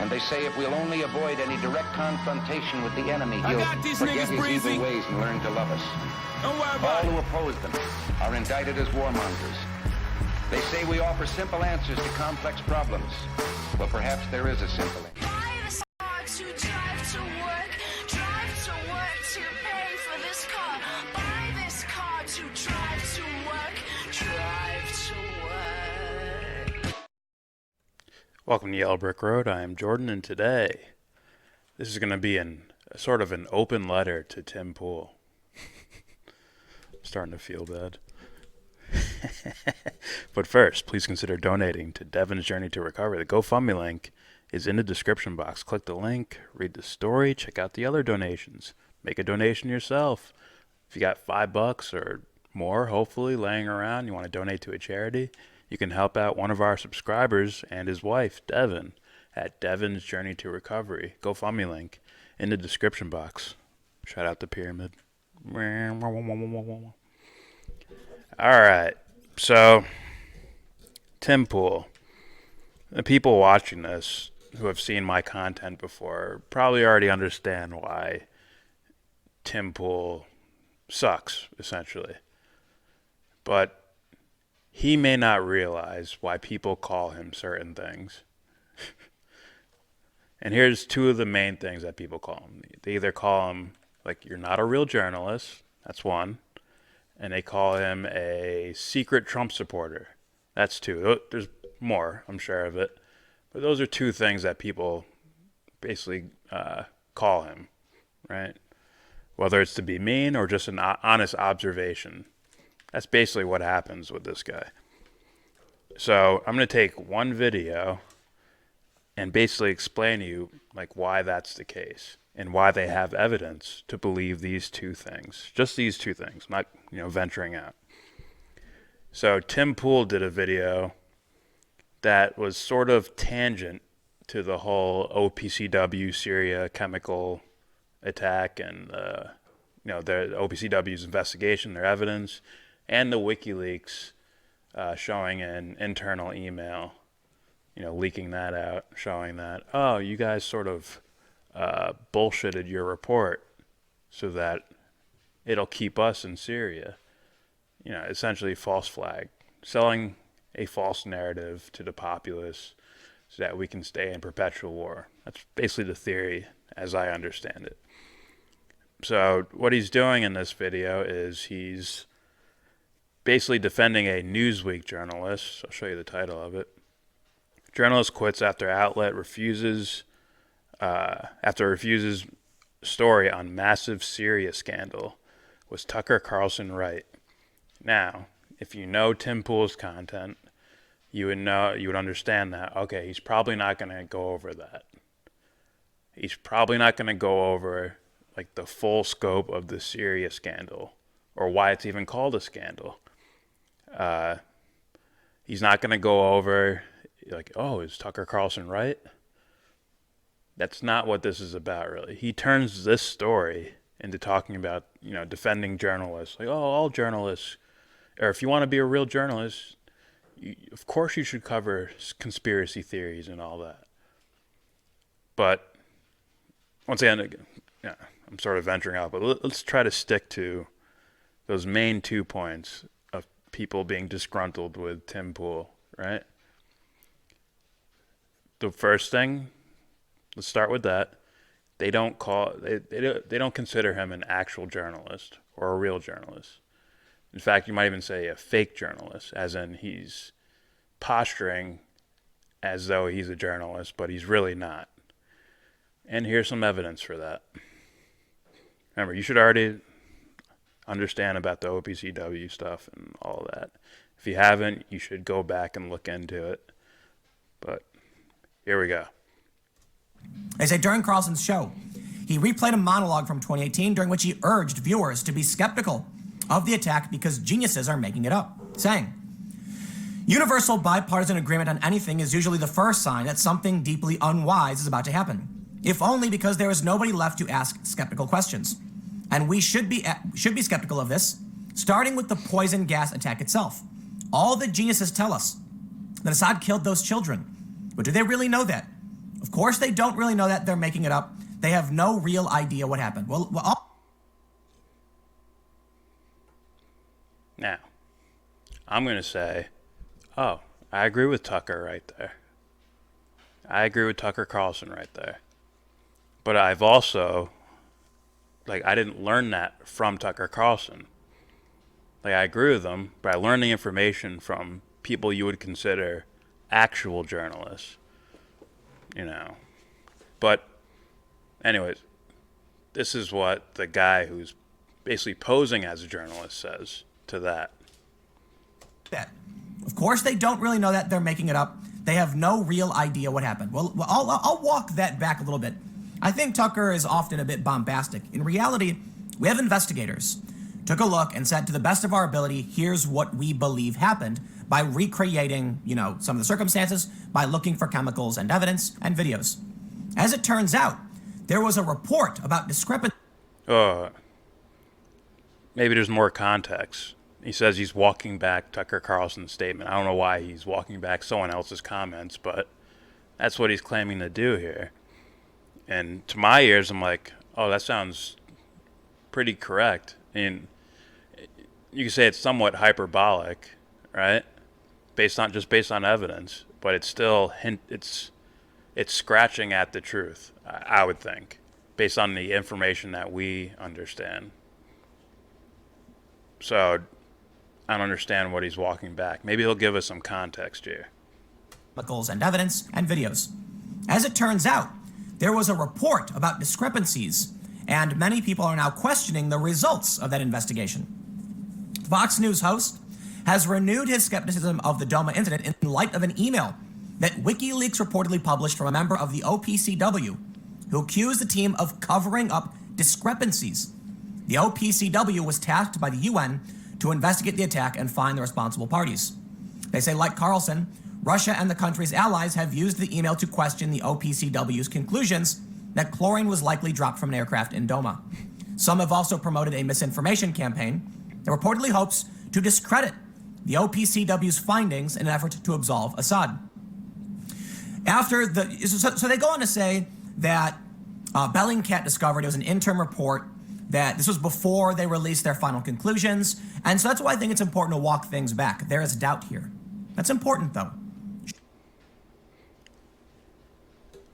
And they say if we'll only avoid any direct confrontation with the enemy, he'll forget his evil ways and learn to love us. Don't worry about All who oppose them are indicted as warmongers. They say we offer simple answers to complex problems. Well, perhaps there is a simple answer. Buy this car to drive to work to pay for this car. Buy this car to drive to work to work. Welcome to Yellow Brick Road. I am Jordan, and today this is going to be sort of an open letter to Tim Pool. I'm starting to feel bad. But first, please consider donating to Devon's Journey to Recovery. The GoFundMe link is in the description box. Click the link, read the story, check out the other donations. Make a donation yourself. If you got $5 or more, hopefully, laying around, you want to donate to a charity, you can help out one of our subscribers and his wife, Devon, at Devon's Journey to Recovery. GoFundMe link in the description box. Shout out the Pyramid. Alright, so Tim Pool. The people watching this who have seen my content before probably already understand why Tim Pool sucks, essentially. But he may not realize why people call him certain things. And here's two of the main things that people call him. They either call him, like, you're not a real journalist. That's one. And they call him a secret Trump supporter. That's two. There's more, I'm sure of it. But those are two things that people basically call him, right? Whether it's to be mean or just an honest observation. That's basically what happens with this guy. So I'm going to take one video and basically explain to you like why that's the case and why they have evidence to believe these two things. Just these two things, not, venturing out. So Tim Pool did a video that was sort of tangent to the whole OPCW Syria chemical attack and the OPCW's investigation, their evidence, and the WikiLeaks showing an internal email, leaking that out, showing that, oh, you guys sort of bullshitted your report so that it'll keep us in Syria. Essentially false flag, selling a false narrative to the populace so that we can stay in perpetual war. That's basically the theory as I understand it. So what he's doing in this video is he's basically defending a Newsweek journalist. I'll show you the title of it. Journalist quits after outlet refuses story on massive Syria scandal. Was Tucker Carlson right? Now, if you know Tim Pool's content, you would understand that, okay, he's probably not going to go over that. He's probably not going to go over like the full scope of the Syria scandal or why it's even called a scandal. He's not going to go over like, oh, is Tucker Carlson right? That's not what this is about, really. He turns this story into talking about, defending journalists. Like, oh, all journalists, or if you want to be a real journalist, of course you should cover conspiracy theories and all that. But once again, I'm sort of venturing out, but let's try to stick to those main 2 points of people being disgruntled with Tim Pool, right? The first thing, let's start with that. They don't consider him an actual journalist or a real journalist. In fact, you might even say a fake journalist, as in he's posturing as though he's a journalist, but he's really not. And here's some evidence for that. Remember, you should already understand about the OPCW stuff and all that. If you haven't, you should go back and look into it. But here we go. They say during Carlson's show, he replayed a monologue from 2018 during which he urged viewers to be skeptical of the attack because geniuses are making it up, saying, universal bipartisan agreement on anything is usually the first sign that something deeply unwise is about to happen, if only because there is nobody left to ask skeptical questions. And we should be skeptical of this, starting with the poison gas attack itself. All the geniuses tell us that Assad killed those children. But do they really know that? Of course, they don't really know that. They're making it up. They have no real idea what happened. Now, I'm going to say, oh, I agree with Tucker right there. I agree with Tucker Carlson right there. But I've also, I didn't learn that from Tucker Carlson. I agree with them, but I learned the information from people you would consider actual journalists. But anyways, this is what the guy who's basically posing as a journalist says to that. Of course, they don't really know that. They're making it up. They have no real idea what happened. Well, I'll walk that back a little bit. I think Tucker is often a bit bombastic. In reality, we have investigators took a look and said, to the best of our ability, here's what we believe happened by recreating, some of the circumstances, by looking for chemicals and evidence and videos. As it turns out, there was a report about discrepancy. Maybe there's more context. He says he's walking back Tucker Carlson's statement. I don't know why he's walking back someone else's comments, but that's what he's claiming to do here. And to my ears, I'm like, oh, that sounds pretty correct. I mean, you could say it's somewhat hyperbolic, right? Based on evidence, but it's still it's scratching at the truth, I would think, based on the information that we understand. So I don't understand what he's walking back. Maybe he'll give us some context here. Chemicals and evidence and videos. As it turns out, there was a report about discrepancies, and many people are now questioning the results of that investigation. Fox News host has renewed his skepticism of the Douma incident in light of an email that WikiLeaks reportedly published from a member of the OPCW who accused the team of covering up discrepancies. The OPCW was tasked by the UN to investigate the attack and find the responsible parties. They say, like Carlson, Russia and the country's allies have used the email to question the OPCW's conclusions that chlorine was likely dropped from an aircraft in Douma. Some have also promoted a misinformation campaign that reportedly hopes to discredit the OPCW's findings in an effort to absolve Assad. So they go on to say that Bellingcat discovered it was an interim report, that this was before they released their final conclusions, and so that's why I think it's important to walk things back. There is doubt here. That's important, though.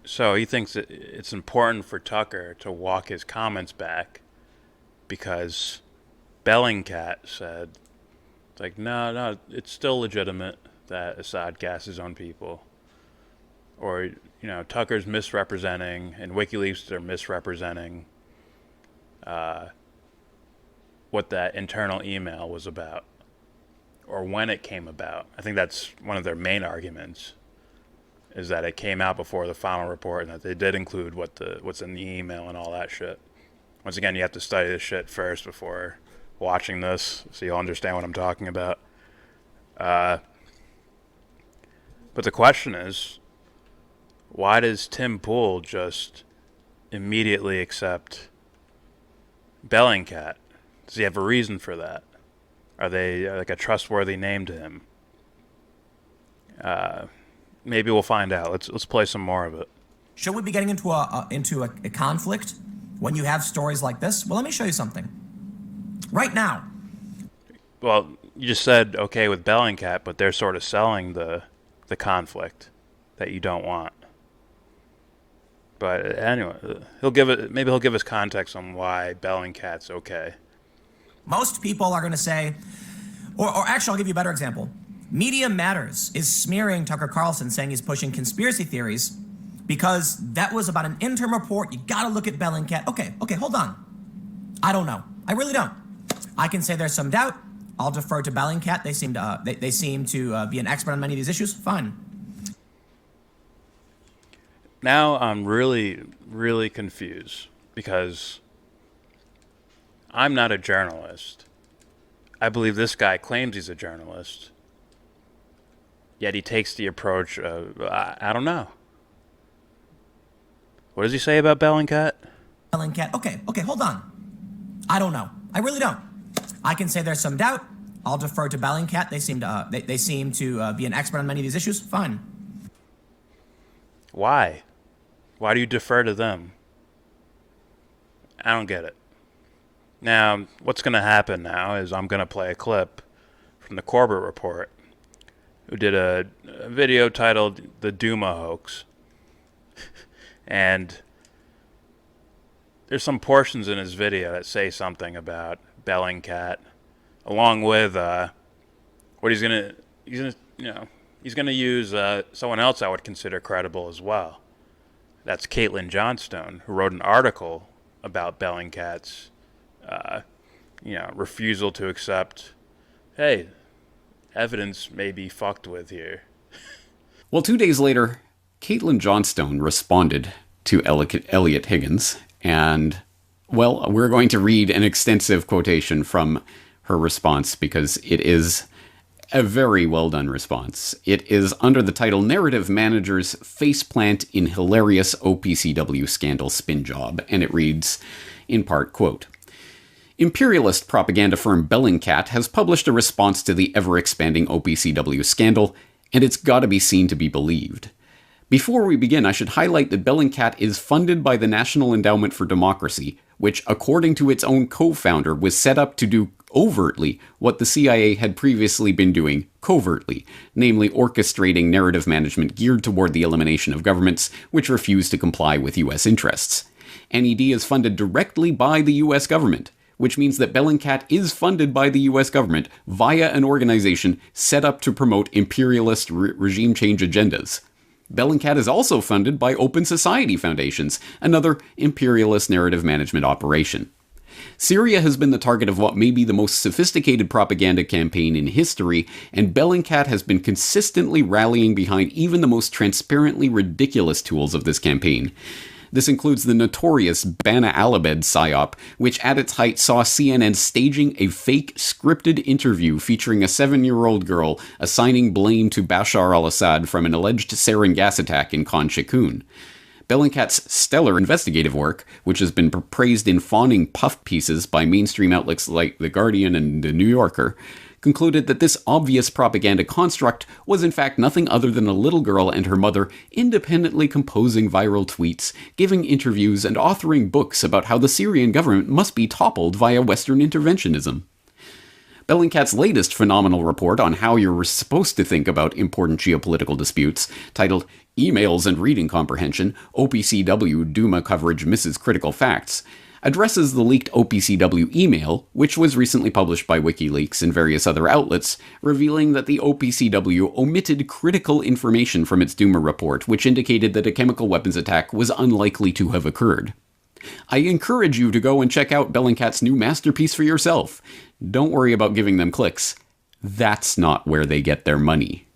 So he thinks that it's important for Tucker to walk his comments back because Bellingcat said, no, it's still legitimate that Assad gassed his own people. Or, Tucker's misrepresenting, and WikiLeaks are misrepresenting what that internal email was about, or when it came about. I think that's one of their main arguments, is that it came out before the final report and that they did include what's in the email and all that shit. Once again, you have to study this shit first before watching this, so you'll understand what I'm talking about. But the question is, why does Tim Pool just immediately accept Bellingcat? Does he have a reason for that? Are they like a trustworthy name to him? Maybe we'll find out. Let's play some more of it. Should we be getting into a conflict when you have stories like this? Well, let me show you something. Right now. Well, you just said okay with Bellingcat, but they're sort of selling the conflict that you don't want. But anyway, maybe he'll give us context on why Bellingcat's okay. Most people are going to say, or actually, I'll give you a better example. Media Matters is smearing Tucker Carlson, saying he's pushing conspiracy theories because that was about an interim report. You got to look at Bellingcat. Okay, hold on. I don't know. I really don't. I can say there's some doubt. I'll defer to Bellingcat. They seem to be an expert on many of these issues. Fine. Now I'm really, really confused because I'm not a journalist. I believe this guy claims he's a journalist, yet he takes the approach of, I don't know. What does he say about Bellingcat? Bellingcat. Okay, hold on. I don't know. I really don't. I can say there's some doubt. I'll defer to Bellingcat. They seem to be an expert on many of these issues. Fine. Why? Why do you defer to them? I don't get it. Now, what's going to happen now is I'm going to play a clip from the Corbett report, who did a video titled The Douma Hoax. And there's some portions in his video that say something about Bellingcat, along with what he's gonna use someone else I would consider credible as well. That's Caitlin Johnstone, who wrote an article about Bellingcat's refusal to accept, hey, evidence may be fucked with here. Well, 2 days later, Caitlin Johnstone responded to Elliot Higgins, and, well, we're going to read an extensive quotation from her response because it is a very well done response. It is under the title Narrative Managers Faceplant in Hilarious OPCW Scandal Spin Job, and it reads, in part, quote, Imperialist propaganda firm Bellingcat has published a response to the ever-expanding OPCW scandal, and it's gotta be seen to be believed. Before we begin, I should highlight that Bellingcat is funded by the National Endowment for Democracy, which, according to its own co-founder, was set up to do overtly what the CIA had previously been doing covertly, namely orchestrating narrative management geared toward the elimination of governments which refuse to comply with U.S. interests. NED is funded directly by the U.S. government, which means that Bellingcat is funded by the U.S. government via an organization set up to promote imperialist regime change agendas. Bellingcat is also funded by Open Society Foundations, another imperialist narrative management operation. Syria has been the target of what may be the most sophisticated propaganda campaign in history, and Bellingcat has been consistently rallying behind even the most transparently ridiculous tools of this campaign. This includes the notorious Bana Alabed psyop, which at its height saw CNN staging a fake scripted interview featuring a 7-year-old girl assigning blame to Bashar al-Assad from an alleged sarin gas attack in Khan Sheikhoun. Bellingcat's stellar investigative work, which has been praised in fawning puff pieces by mainstream outlets like The Guardian and The New Yorker, concluded that this obvious propaganda construct was in fact nothing other than a little girl and her mother independently composing viral tweets, giving interviews, and authoring books about how the Syrian government must be toppled via Western interventionism. Bellingcat's latest phenomenal report on how you're supposed to think about important geopolitical disputes, titled Emails and Reading Comprehension, OPCW Douma Coverage Misses Critical Facts, addresses the leaked OPCW email, which was recently published by WikiLeaks and various other outlets, revealing that the OPCW omitted critical information from its Douma report, which indicated that a chemical weapons attack was unlikely to have occurred. I encourage you to go and check out Bellingcat's new masterpiece for yourself. Don't worry about giving them clicks. That's not where they get their money.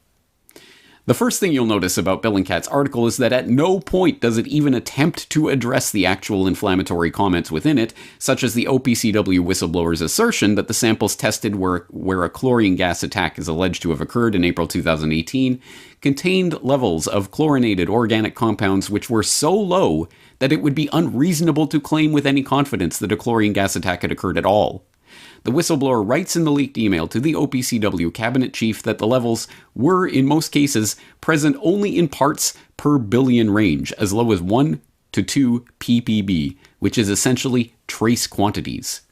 The first thing you'll notice about Bellingcat's article is that at no point does it even attempt to address the actual inflammatory comments within it, such as the OPCW whistleblower's assertion that the samples tested where a chlorine gas attack is alleged to have occurred in April 2018 contained levels of chlorinated organic compounds which were so low that it would be unreasonable to claim with any confidence that a chlorine gas attack had occurred at all. The whistleblower writes in the leaked email to the OPCW cabinet chief that the levels were, in most cases, present only in parts per billion range, as low as 1 to 2 ppb, which is essentially trace quantities.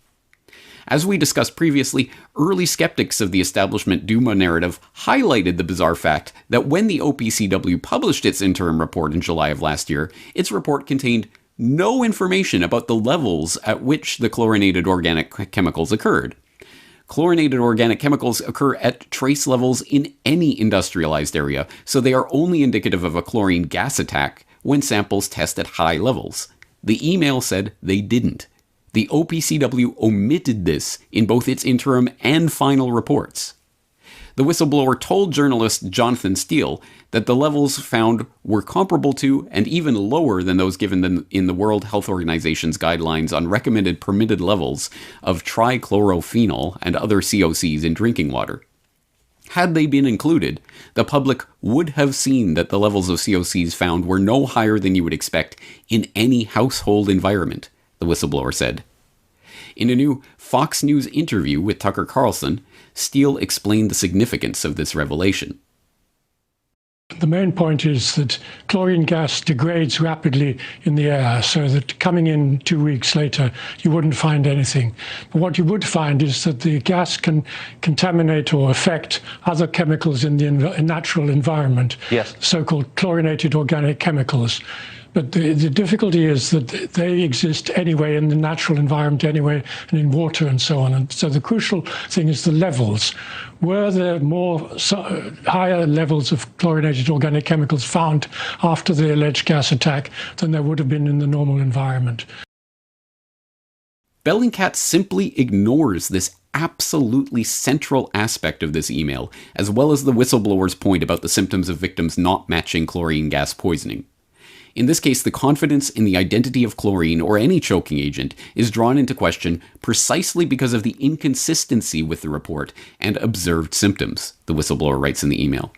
As we discussed previously, early skeptics of the establishment Douma narrative highlighted the bizarre fact that when the OPCW published its interim report in July of last year, its report contained no information about the levels at which the chlorinated organic chemicals occurred. Chlorinated organic chemicals occur at trace levels in any industrialized area, so they are only indicative of a chlorine gas attack when samples test at high levels. The email said they didn't. The OPCW omitted this in both its interim and final reports. The whistleblower told journalist Jonathan Steele that the levels found were comparable to and even lower than those given in the World Health Organization's guidelines on recommended permitted levels of trichlorophenol and other COCs in drinking water. Had they been included, the public would have seen that the levels of COCs found were no higher than you would expect in any household environment, the whistleblower said. In a new Fox News interview with Tucker Carlson, Steele explained the significance of this revelation. The main point is that chlorine gas degrades rapidly in the air, so that coming in 2 weeks later, you wouldn't find anything. But what you would find is that the gas can contaminate or affect other chemicals in the natural environment, yes, so-called chlorinated organic chemicals. But the difficulty is that they exist anyway in the natural environment anyway, and in water and so on. And so the crucial thing is the levels. Were there higher levels of chlorinated organic chemicals found after the alleged gas attack than there would have been in the normal environment? Bellingcat simply ignores this absolutely central aspect of this email, as well as the whistleblower's point about the symptoms of victims not matching chlorine gas poisoning. In this case, the confidence in the identity of chlorine or any choking agent is drawn into question precisely because of the inconsistency with the report and observed symptoms, the whistleblower writes in the email.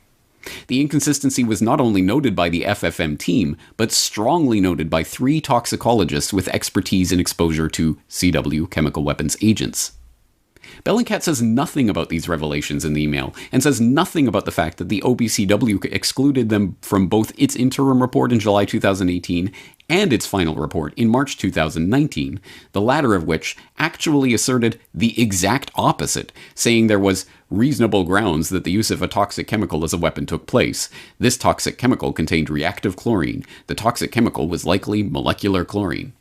The inconsistency was not only noted by the FFM team, but strongly noted by 3 toxicologists with expertise in exposure to CW, chemical weapons agents. Bellingcat says nothing about these revelations in the email, and says nothing about the fact that the OPCW excluded them from both its interim report in July 2018 and its final report in March 2019, the latter of which actually asserted the exact opposite, saying there was reasonable grounds that the use of a toxic chemical as a weapon took place. This toxic chemical contained reactive chlorine. The toxic chemical was likely molecular chlorine.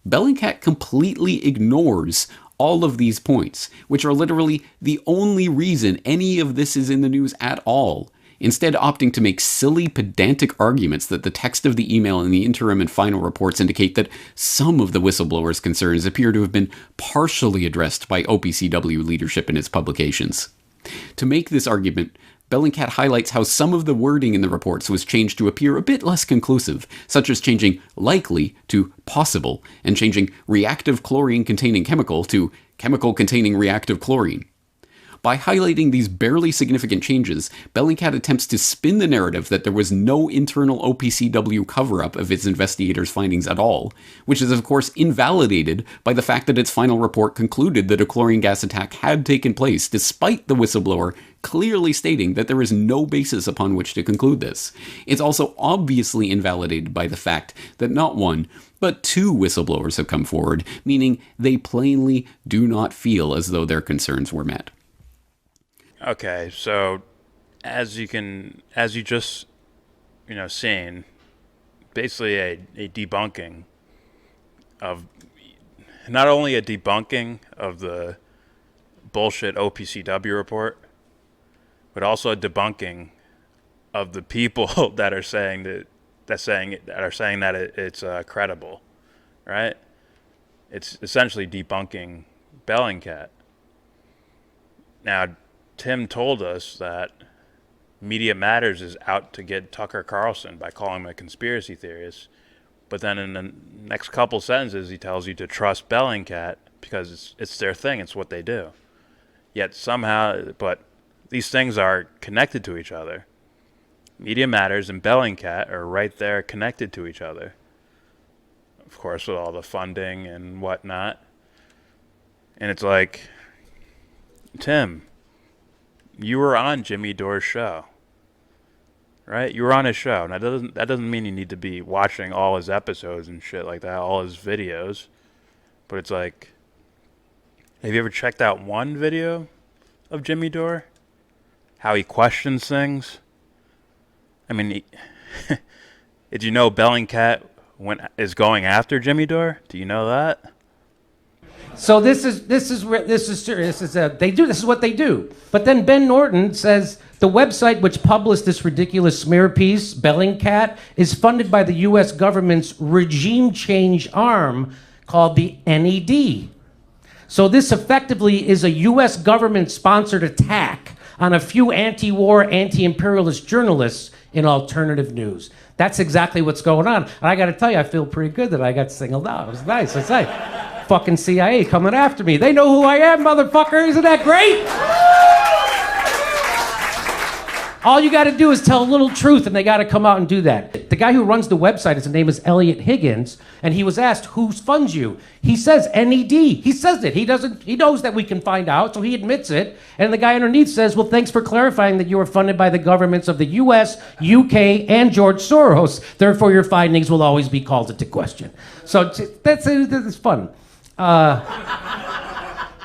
Bellingcat completely ignores all of these points, which are literally the only reason any of this is in the news at all, instead opting to make silly, pedantic arguments that the text of the email and the interim and final reports indicate that some of the whistleblower's concerns appear to have been partially addressed by OPCW leadership in its publications. To make this argument, Bellingcat highlights how some of the wording in the reports was changed to appear a bit less conclusive, such as changing likely to possible, and changing reactive chlorine-containing chemical to chemical containing reactive chlorine. By highlighting these barely significant changes, Bellingcat attempts to spin the narrative that there was no internal OPCW cover-up of its investigators' findings at all, which is of course invalidated by the fact that its final report concluded that a chlorine gas attack had taken place, despite the whistleblower clearly stating that there is no basis upon which to conclude this. It's also obviously invalidated by the fact that not one, but 2 whistleblowers have come forward, meaning they plainly do not feel as though their concerns were met. Okay, so as you just, seen, basically a debunking of, not only a debunking of the bullshit OPCW report, but also a debunking of the people that are saying that it's credible, right? It's essentially debunking Bellingcat. Now, Tim told us that Media Matters is out to get Tucker Carlson by calling him a conspiracy theorist, but then in the next couple sentences he tells you to trust Bellingcat because it's their thing, it's what they do. Yet somehow, but these things are connected to each other. Media Matters and Bellingcat are right there connected to each other. Of course, with all the funding and whatnot. And it's like, Tim, you were on Jimmy Dore's show, right? You were on his show. Now, that doesn't mean you need to be watching all his episodes and shit like that, all his videos. But it's like, have you ever checked out one video of Jimmy Dore? How he questions things? I mean, did you know Bellingcat is going after Jimmy Dore? Do you know that? So this is serious. This is what they do. But then Ben Norton says the website which published this ridiculous smear piece, Bellingcat, is funded by the U.S. government's regime change arm called the NED. So this effectively is a U.S. government-sponsored attack on a few anti-war, anti-imperialist journalists in alternative news. That's exactly what's going on. And I got to tell you, I feel pretty good that I got singled out. It was nice. It's like, fucking CIA coming after me. They know who I am, motherfucker. Isn't that great? All you got to do is tell a little truth, and they got to come out and do that. The guy who runs the website, his name is Elliot Higgins, and he was asked, who funds you? He says NED. He says it. He knows that we can find out, so he admits it. And the guy underneath says, well, thanks for clarifying that you are funded by the governments of the US, UK, and George Soros. Therefore, your findings will always be called into question. So that's fun.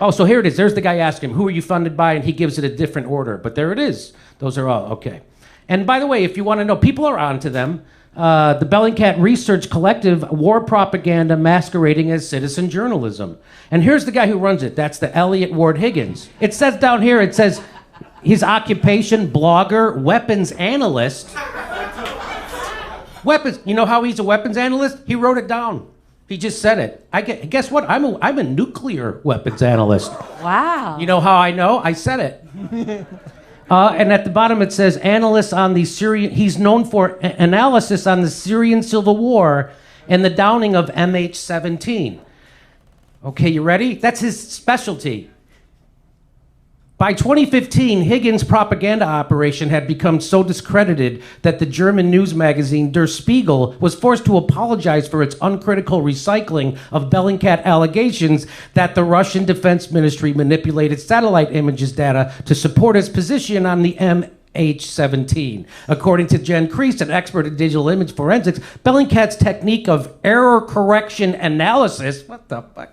Oh, so here it is. There's the guy asking him, who are you funded by? And he gives it a different order. But there it is. Those are all, okay. And by the way, if you want to know, people are onto them. The Bellingcat Research Collective, war propaganda masquerading as citizen journalism. And here's the guy who runs it. That's the Elliot Ward Higgins. It says down here, it says his occupation, blogger, weapons analyst. Weapons, you know how he's a weapons analyst? He wrote it down. He just said it. Guess what? I'm a nuclear weapons analyst. Wow. You know how I know? I said it. And at the bottom it says analysts on the Syrian. He's known for analysis on the Syrian civil war and the downing of MH17. Okay, you ready? That's his specialty. By 2015, Higgins' propaganda operation had become so discredited that the German news magazine Der Spiegel was forced to apologize for its uncritical recycling of Bellingcat allegations that the Russian Defense Ministry manipulated satellite images data to support its position on the MH17. According to Jen Kreist, an expert in digital image forensics, Bellingcat's technique of error correction analysis, what the fuck,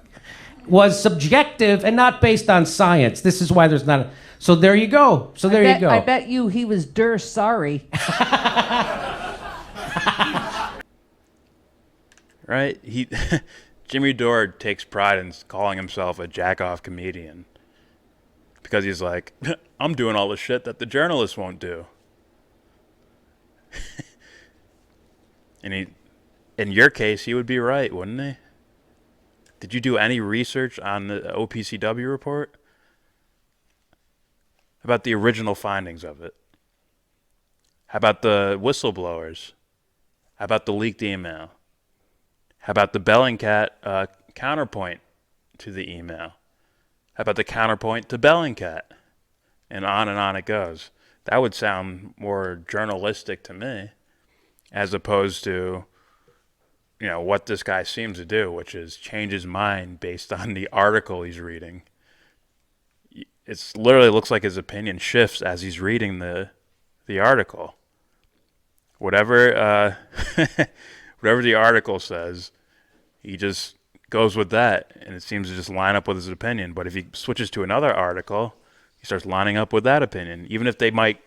was subjective and not based on science. This is why there's not a... So there you go. I bet you he was sorry. Right? Jimmy Dore takes pride in calling himself a jack-off comedian because he's like, I'm doing all the shit that the journalists won't do. And in your case, he would be right, wouldn't he? Did you do any research on the OPCW report? About the original findings of it? How about the whistleblowers? How about the leaked email? How about the Bellingcat counterpoint to the email? How about the counterpoint to Bellingcat? And on it goes. That would sound more journalistic to me, as opposed to, you know, what this guy seems to do, which is change his mind based on the article he's reading. It literally looks like his opinion shifts as he's reading the article. Whatever the article says, he just goes with that, and it seems to just line up with his opinion. But if he switches to another article, he starts lining up with that opinion, even if they might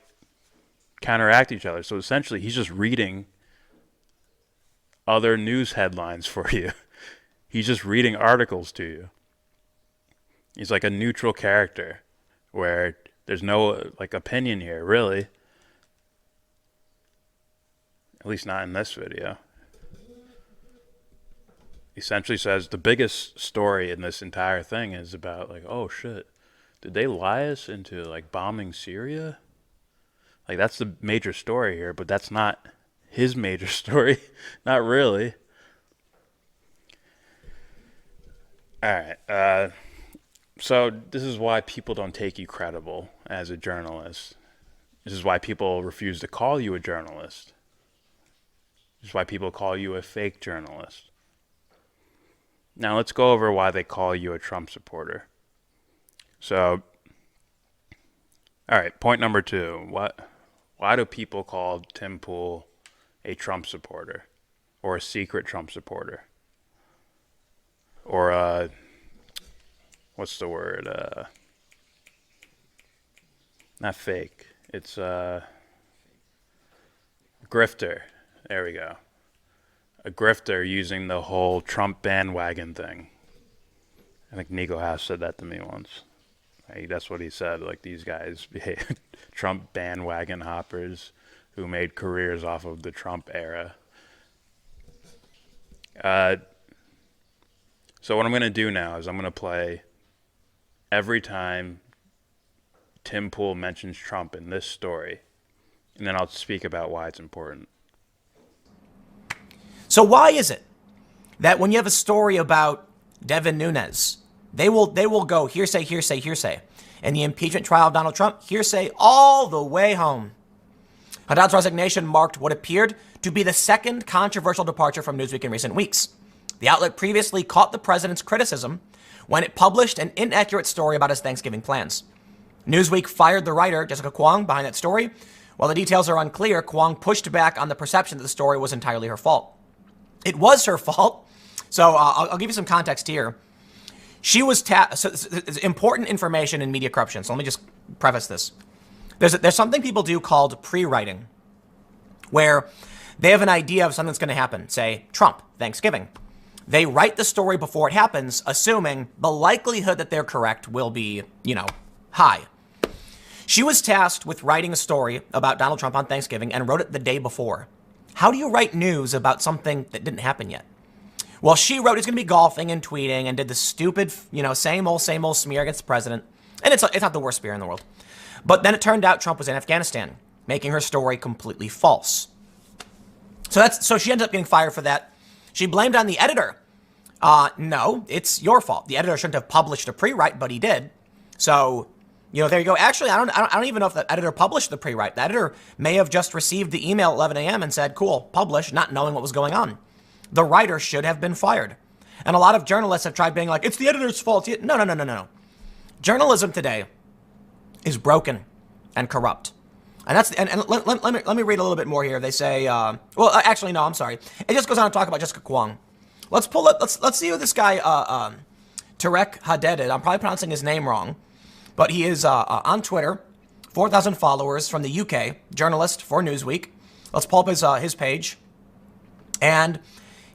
counteract each other. So essentially, he's just reading other news headlines for you. He's just reading articles to you. He's like a neutral character where there's no opinion here, really. At least not in this video. Essentially says the biggest story in this entire thing is about oh shit, did they lie us into bombing Syria? That's the major story here, but that's not his major story. Not really. Alright, so this is why people don't take you credible as a journalist. This is why people refuse to call you a journalist. This is why people call you a fake journalist. Now let's go over why they call you a Trump supporter. So, alright, point number 2. Why do people call Tim Pool a Trump supporter, or a secret Trump supporter, or what's the word? Not fake. It's grifter. There we go. A grifter using the whole Trump bandwagon thing. I think Nico House said that to me once. That's what he said. These guys, Trump bandwagon hoppers who made careers off of the Trump era. So what I'm going to do now is I'm going to play every time Tim Pool mentions Trump in this story, and then I'll speak about why it's important. So why is it that when you have a story about Devon Nunes, they will go hearsay, hearsay, hearsay, and the impeachment trial of Donald Trump, hearsay all the way home? Haddad's resignation marked what appeared to be the second controversial departure from Newsweek in recent weeks. The outlet previously caught the president's criticism when it published an inaccurate story about his Thanksgiving plans. Newsweek fired the writer, Jessica Kwong, behind that story. While the details are unclear, Kwong pushed back on the perception that the story was entirely her fault. It was her fault. So I'll give you some context here. She was important information in media corruption. So let me just preface this. There's something people do called pre-writing, where they have an idea of something that's going to happen. Say, Trump, Thanksgiving. They write the story before it happens, assuming the likelihood that they're correct will be, high. She was tasked with writing a story about Donald Trump on Thanksgiving and wrote it the day before. How do you write news about something that didn't happen yet? Well, she wrote he's going to be golfing and tweeting and did the stupid, same old smear against the president. And it's not the worst smear in the world. But then it turned out Trump was in Afghanistan, making her story completely false. So she ended up getting fired for that. She blamed on the editor. No, it's your fault. The editor shouldn't have published a pre-write, but he did. So, there you go. Actually, I don't even know if the editor published the pre-write. The editor may have just received the email at 11 a.m. and said, cool, publish, not knowing what was going on. The writer should have been fired. And a lot of journalists have tried being like, it's the editor's fault. No. Journalism today is broken and corrupt. And let me read a little bit more here. They say, actually, no, I'm sorry. It just goes on to talk about Jessica Kwong. Let's see who this guy, Tarek Haddad is. I'm probably pronouncing his name wrong, but he is on Twitter, 4,000 followers from the UK, journalist for Newsweek. Let's pull up his page. And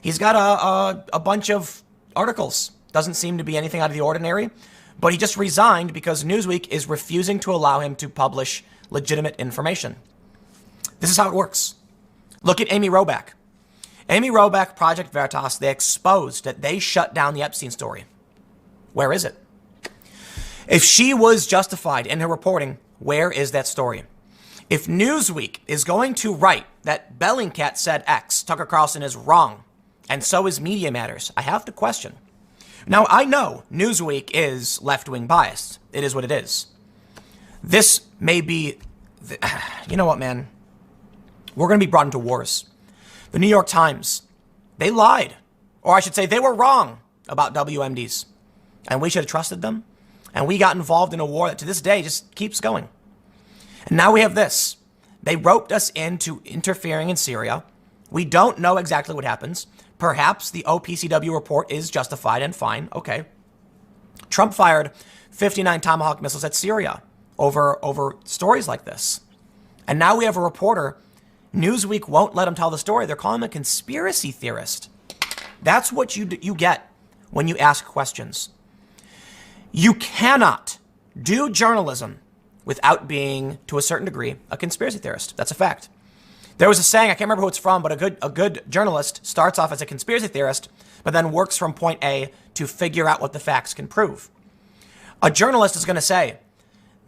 he's got a bunch of articles. Doesn't seem to be anything out of the ordinary, but he just resigned because Newsweek is refusing to allow him to publish legitimate information. This is how it works. Look at Amy Robach. Amy Robach, Project Veritas, they exposed that they shut down the Epstein story. Where is it? If she was justified in her reporting, where is that story? If Newsweek is going to write that Bellingcat said X, Tucker Carlson is wrong, and so is Media Matters, I have to question. Now, I know Newsweek is left-wing biased. It is what it is. This may be, you know what, man? We're going to be brought into wars. The New York Times, they lied. Or I should say they were wrong about WMDs. And we should have trusted them. And we got involved in a war that to this day just keeps going. And now we have this. They roped us into interfering in Syria. We don't know exactly what happens. Perhaps the OPCW report is justified and fine. Okay. Trump fired 59 Tomahawk missiles at Syria over stories like this. And now we have a reporter. Newsweek won't let him tell the story. They're calling him a conspiracy theorist. That's what you get when you ask questions. You cannot do journalism without being, to a certain degree, a conspiracy theorist. That's a fact. There was a saying, I can't remember who it's from, but a good journalist starts off as a conspiracy theorist, but then works from point A to figure out what the facts can prove. A journalist is going to say,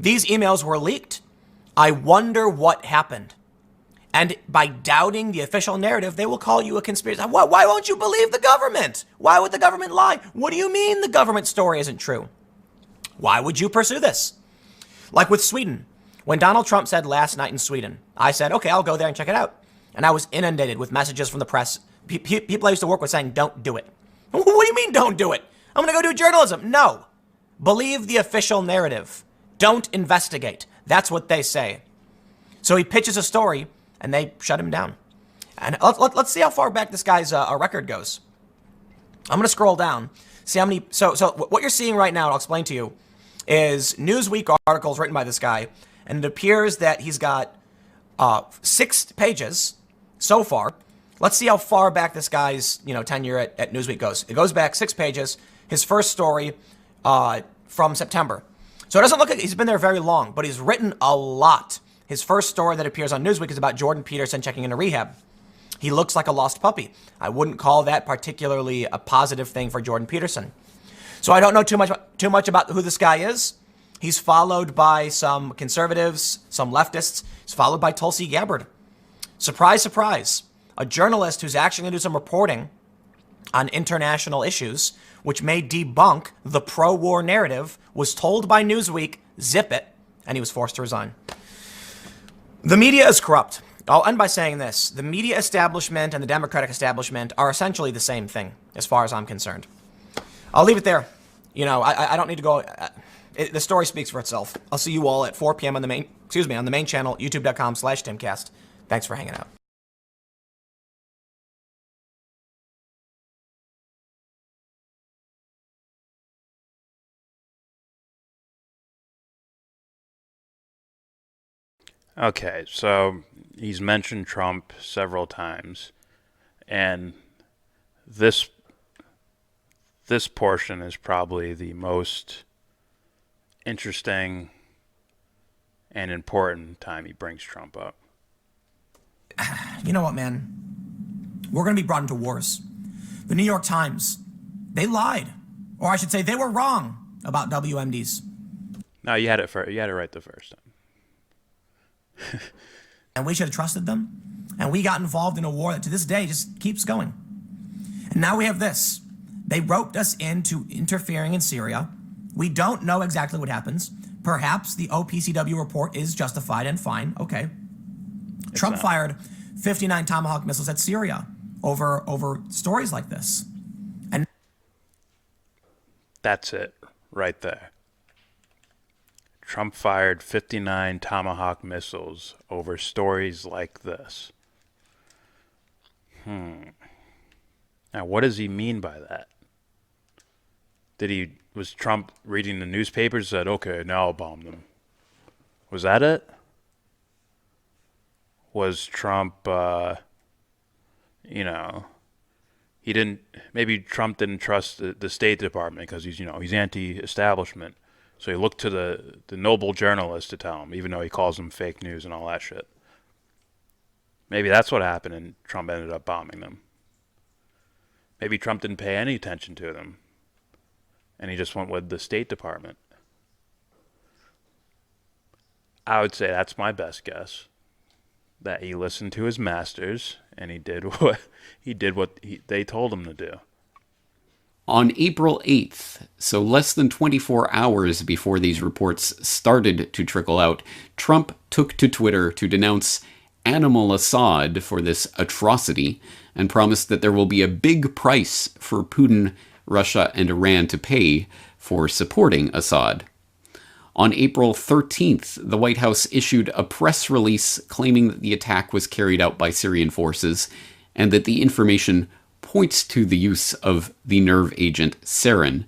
these emails were leaked. I wonder what happened. And by doubting the official narrative, they will call you a conspiracy. Why won't you believe the government? Why would the government lie? What do you mean the government story isn't true? Why would you pursue this? Like with Sweden. When Donald Trump said last night in Sweden, I said, okay, I'll go there and check it out. And I was inundated with messages from the press. People I used to work with saying, don't do it. What do you mean don't do it? I'm going to go do journalism. No. Believe the official narrative. Don't investigate. That's what they say. So he pitches a story and they shut him down. And let's see how far back this guy's record goes. I'm going to scroll down. See how many. So what you're seeing right now, and I'll explain to you, is Newsweek articles written by this guy. And it appears that he's got 6 pages so far. Let's see how far back this guy's tenure at Newsweek goes. It goes back 6 pages. His first story from September. So it doesn't look like he's been there very long, but he's written a lot. His first story that appears on Newsweek is about Jordan Peterson checking into rehab. He looks like a lost puppy. I wouldn't call that particularly a positive thing for Jordan Peterson. So I don't know too much about who this guy is. He's followed by some conservatives, some leftists. He's followed by Tulsi Gabbard. Surprise, surprise. A journalist who's actually going to do some reporting on international issues, which may debunk the pro-war narrative, was told by Newsweek, zip it, and he was forced to resign. The media is corrupt. I'll end by saying this. The media establishment and the Democratic establishment are essentially the same thing, as far as I'm concerned. I'll leave it there. You know, I don't need to go... the story speaks for itself. I'll see you all at 4 p.m. on the main channel, youtube.com/Timcast. Thanks for hanging out. Okay, so he's mentioned Trump several times, and this portion is probably the most interesting and important time he brings Trump up. You know what, man? We're going to be brought into wars. The New York Times, they lied. Or I should say they were wrong about WMDs. No, you had it right the first time. And we should have trusted them. And we got involved in a war that to this day just keeps going. And now we have this. They roped us into interfering in Syria. We don't know exactly what happens. Perhaps the OPCW report is justified and fine. Okay. Trump fired 59 Tomahawk missiles at Syria over stories like this. And that's it right there. Trump fired 59 Tomahawk missiles over stories like this. Now, what does he mean by that? Was Trump reading the newspapers and said, okay, now I'll bomb them? Was that it? Was Trump, maybe Trump didn't trust the State Department because he's anti-establishment. So he looked to the noble journalist to tell him, even though he calls them fake news and all that shit. Maybe that's what happened and Trump ended up bombing them. Maybe Trump didn't pay any attention to them and he just went with the State Department. I would say that's my best guess. That he listened to his masters and he did what they told him to do. On April 8th, so less than 24 hours before these reports started to trickle out, Trump took to Twitter to denounce Animal Assad for this atrocity and promised that there will be a big price for Putin, Russia, and Iran to pay for supporting Assad. On April 13th, the White House issued a press release claiming that the attack was carried out by Syrian forces and that the information points to the use of the nerve agent sarin.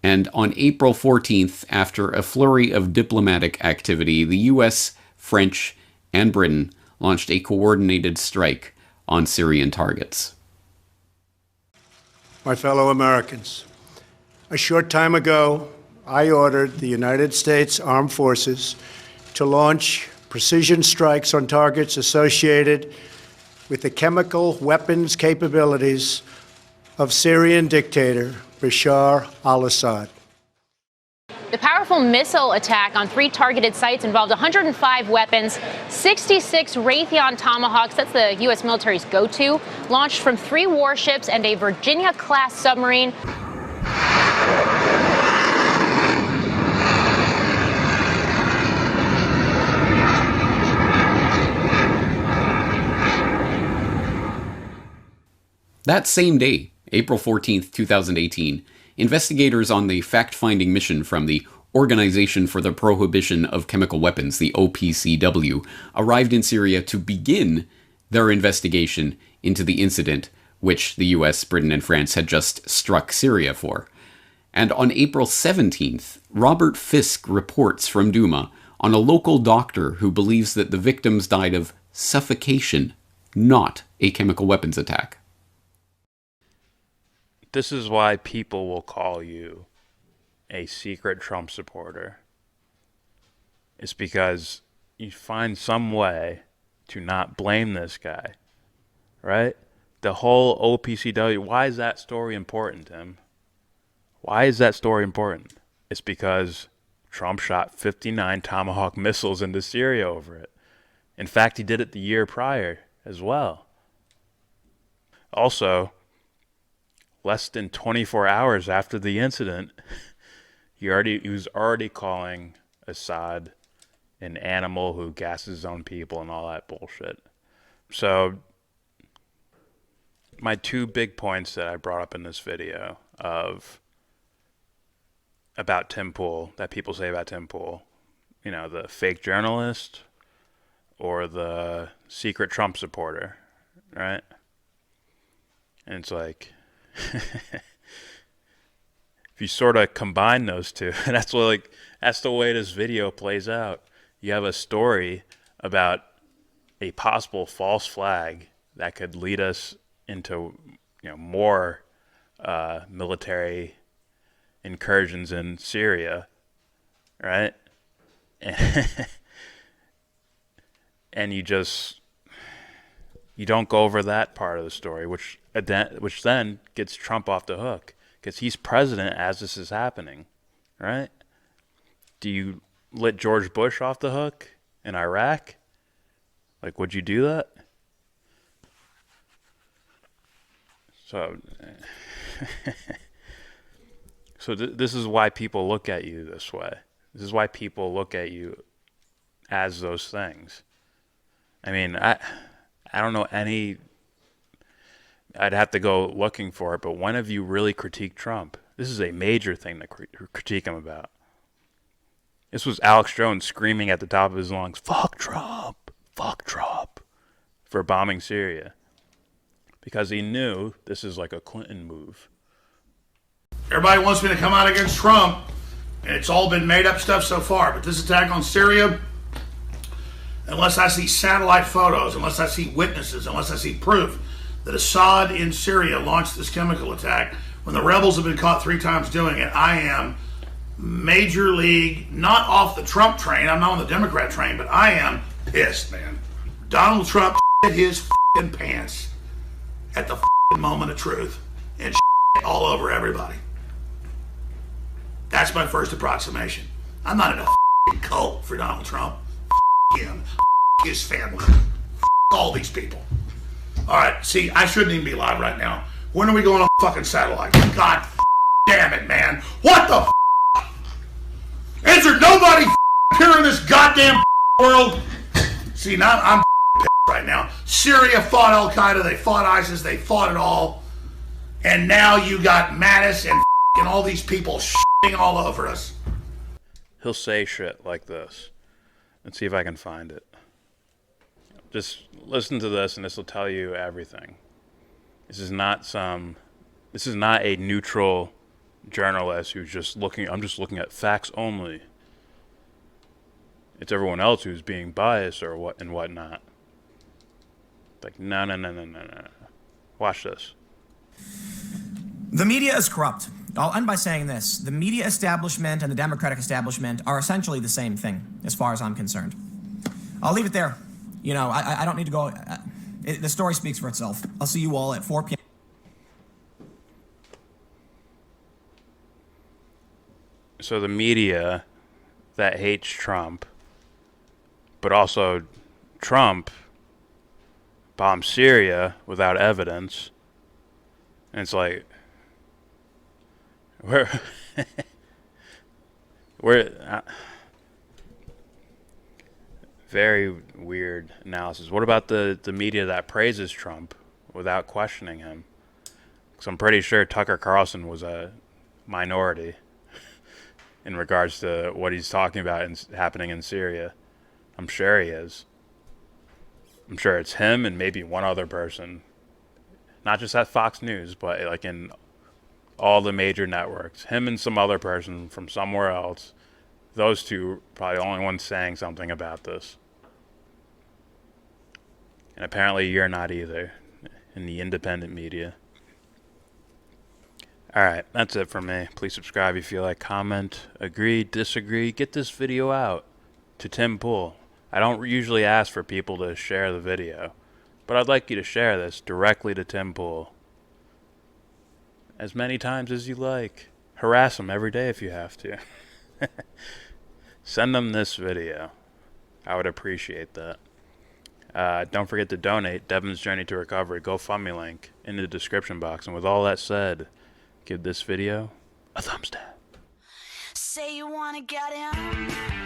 And on April 14th, after a flurry of diplomatic activity, the US, French, and Britain launched a coordinated strike on Syrian targets. My fellow Americans, a short time ago, I ordered the United States Armed Forces to launch precision strikes on targets associated with the chemical weapons capabilities of Syrian dictator Bashar al-Assad. The powerful missile attack on 3 targeted sites involved 105 weapons, 66 Raytheon Tomahawks, that's the U.S. military's go-to, launched from 3 warships and a Virginia-class submarine. That same day, April 14th, 2018, investigators on the fact-finding mission from the Organization for the Prohibition of Chemical Weapons, the OPCW, arrived in Syria to begin their investigation into the incident which the US, Britain, and France had just struck Syria for. And on April 17th, Robert Fisk reports from Douma on a local doctor who believes that the victims died of suffocation, not a chemical weapons attack. This is why people will call you a secret Trump supporter. It's because you find some way to not blame this guy, right? The whole OPCW, why is that story important, Tim? Why is that story important? It's because Trump shot 59 Tomahawk missiles into Syria over it. In fact, he did it the year prior as well. Also, less than 24 hours after the incident, he was already calling Assad an animal who gasses his own people and all that bullshit. So my two big points that I brought up in this video about Tim Pool, that people say about Tim Pool, you know, the fake journalist or the secret Trump supporter, right? And it's like, if you sort of combine those two, that's the way this video plays out. You have a story about a possible false flag that could lead us into, you know, more military incursions in Syria, right? And you don't go over that part of the story, which then gets Trump off the hook because he's president as this is happening, right? Do you let George Bush off the hook in Iraq? Like, would you do that? So, this is why people look at you this way. This is why people look at you as those things. I mean, I don't know any. I'd have to go looking for it, but when have you really critiqued Trump? This is a major thing to critique him about. This was Alex Jones screaming at the top of his lungs, fuck Trump, for bombing Syria. Because he knew this is like a Clinton move. Everybody wants me to come out against Trump, and it's all been made up stuff so far. But this attack on Syria, unless I see satellite photos, unless I see witnesses, unless I see proof that Assad in Syria launched this chemical attack, when the rebels have been caught 3 times doing it, I am major league, not off the Trump train, I'm not on the Democrat train, but I am pissed, man. Donald Trump shit his f***ing pants at the f***ing moment of truth and shit all over everybody. That's my first approximation. I'm not in a f***ing cult for Donald Trump. F*** him. F*** his family. F*** all these people. All right, see, I shouldn't even be live right now. When are we going on fucking satellite? God damn it, man. What the f***? Is there nobody here in this goddamn world? See, now I'm pissed right now. Syria fought Al-Qaeda, they fought ISIS, they fought it all. And now you got Mattis and all these people shitting all over us. He'll say shit like this. Let's see if I can find it. Just listen to this and this will tell you everything. This is not a neutral journalist who's just I'm just looking at facts only. It's everyone else who's being biased or what and whatnot. Like, no. Watch this. The media is corrupt. I'll end by saying this. The media establishment and the Democratic establishment are essentially the same thing, as far as I'm concerned. I'll leave it there. You know, I don't need to go. The story speaks for itself. I'll see you all at 4 p.m. So the media that hates Trump, but also Trump bombed Syria without evidence. And it's like, very weird analysis. What about the media that praises Trump without questioning him? Because I'm pretty sure Tucker Carlson was a minority in regards to what he's talking about and happening in Syria. I'm sure he is. I'm sure it's him and maybe one other person. Not just at Fox News, but like in all the major networks. Him and some other person from somewhere else. Those two probably the only ones saying something about this. And apparently you're not either in the independent media. Alright, that's it for me. Please subscribe if you like, comment, agree, disagree. Get this video out to Tim Pool. I don't usually ask for people to share the video, but I'd like you to share this directly to Tim Pool. As many times as you like. Harass him every day if you have to. Send them this video. I would appreciate that. Don't forget to donate. Devon's Journey to Recovery. GoFundMe link in the description box. And with all that said, give this video a thumbs down. Say you wanna get in.